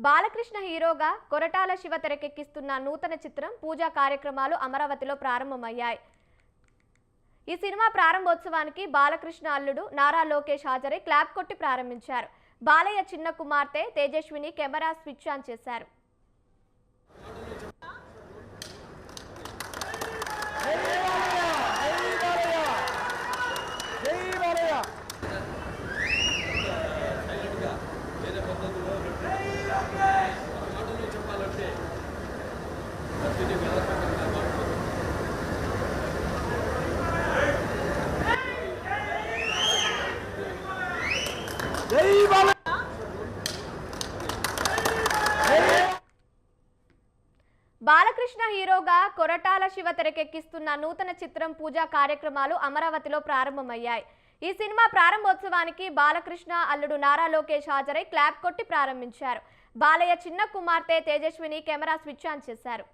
బాలకృష్ణ హీరోగా కొరటాల శివ తెరకెక్కిస్తున్న నూతన చిత్రం పూజా కార్యక్రమాలు అమరావతిలో ప్రారంభమయ్యాయి. ఈ సినిమా ప్రారంభోత్సవానికి బాలకృష్ణ అల్లుడు నారా లోకేష్ హాజరై క్లాప్ కొట్టి ప్రారంభించారు. బాలయ్య చిన్న కుమార్తె తేజస్విని కెమెరా స్విచ్ ఆన్ చేశారు. బాలకృష్ణ హీరోగా కొరటాల శివ తెరకెక్కిస్తున్న నూతన చిత్రం పూజా కార్యక్రమాలు అమరావతిలో ప్రారంభమయ్యాయి. ఈ సినిమా ప్రారంభోత్సవానికి బాలకృష్ణ అల్లుడు నారా లోకేష్ హాజరై క్లాప్ కొట్టి ప్రారంభించారు. బాలయ్య చిన్న కుమార్తె తేజస్విని కెమెరా స్విచ్ ఆన్ చేశారు.